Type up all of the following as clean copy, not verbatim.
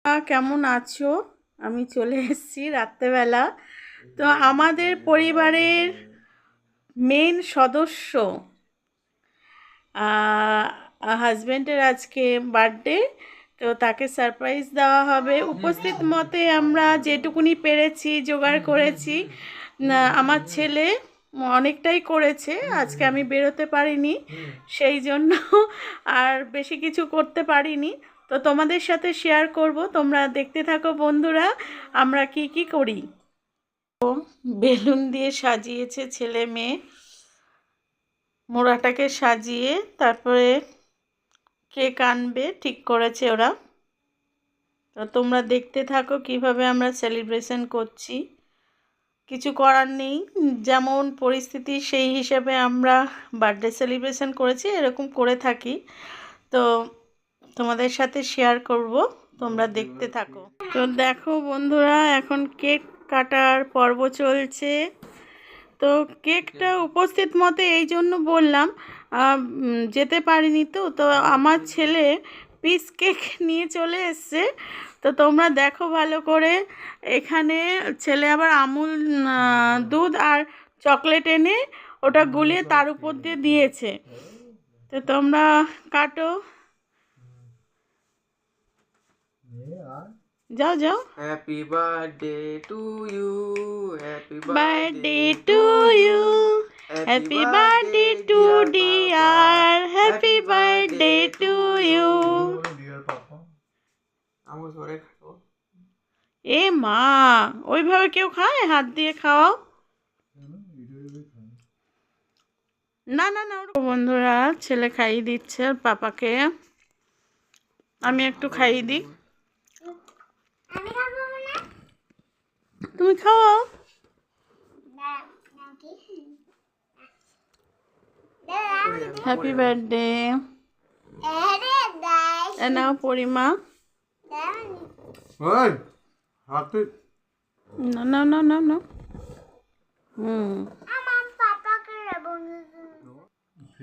কেমন আছো? আমি চলে এসেছি রাত্রেবেলা। তো আমাদের পরিবারের মেন সদস্য হাজব্যান্ডের আজকে বার্থডে, তো তাকে সারপ্রাইজ দেওয়া হবে। উপস্থিত মতে আমরা যেটুকুনি পেরেছি জোগাড় করেছি। আমার ছেলে অনেকটাই করেছে, আজকে আমি বেরোতে পারিনি, সেই জন্য আর বেশি কিছু করতে পারিনি। তো তোমাদের সাথে শেয়ার করব, তোমরা দেখতে থাকো বন্ধুরা আমরা কি কি করি। বেলুন দিয়ে সাজিয়েছে ছেলে মেয়ে, মোড়াটাকে সাজিয়ে তারপরে কেক আনবে ঠিক করেছে ওরা। তো তোমরা দেখতে থাকো কিভাবে আমরা সেলিব্রেশন করছি। কিছু করার নেই, যেমন পরিস্থিতি সেই হিসাবে আমরা বার্থডে সেলিব্রেশন করেছি, এরকম করে থাকি। তো তোমাদের সাথে শেয়ার করব, তোমরা দেখতে থাকো। তো দেখো বন্ধুরা, এখন কেক কাটার পর্ব চলছে। তো কেকটা উপস্থিত মতে এই জন্য বললাম, যেতে পারিনি। তো আমার ছেলে পিস কেক নিয়ে চলে এসছে। তো তোমরা দেখো ভালো করে, এখানে ছেলে আবার আমুল দুধ আর চকলেট এনে ওটা গুলিয়ে তার উপর দিয়ে দিয়েছে। তো তোমরা কাটো, যাও যাও। Happy birthday to you, happy birthday to you, happy birthday to dear, happy birthday to you. এ মা, ওইভাবে কেউ খায়? হাত দিয়ে খাওয়াও। না না না। বন্ধুরা, ছেলে খাইয়ে দিচ্ছে ওর পাপাকে, আমি একটু খাইয়ে দিই। তুমি খাওয়াও। Happy birthday. নাও পরিমা। না না না না না।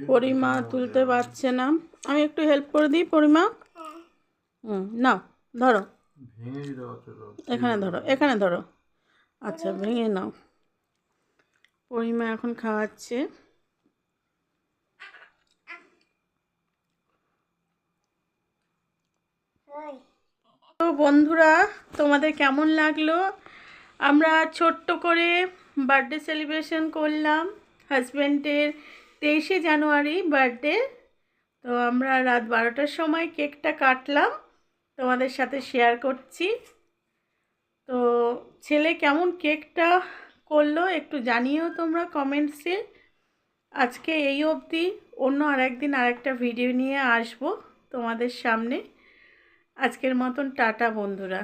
পরিমা তুলতে পারছে না, আমি একটু হেল্প করে দিই। পরিমা নাও, ধরো, এখানে ধরো, এখানে ধরো। আচ্ছা, ভেঙে নাও। পরিমা এখন খাওয়াচ্ছে। তো বন্ধুরা, তোমাদের কেমন লাগলো? আমরা ছোট্ট করে বার্থডে সেলিব্রেশন করলাম হাজব্যান্ডের, 23শে জানুয়ারি বার্থডে। তো আমরা রাত 12টার সময় কেকটা কাটলাম, তোমাদের সাথে শেয়ার করছি। তো ছেলে কেমন কেকটা করলো একটু জানিও তোমরা কমেন্টসে। আজকে এই অবধি, অন্য আরেকদিন আরেকটা ভিডিও নিয়ে আসবো তোমাদের সামনে। আজকের মতন টাটা বন্ধুরা।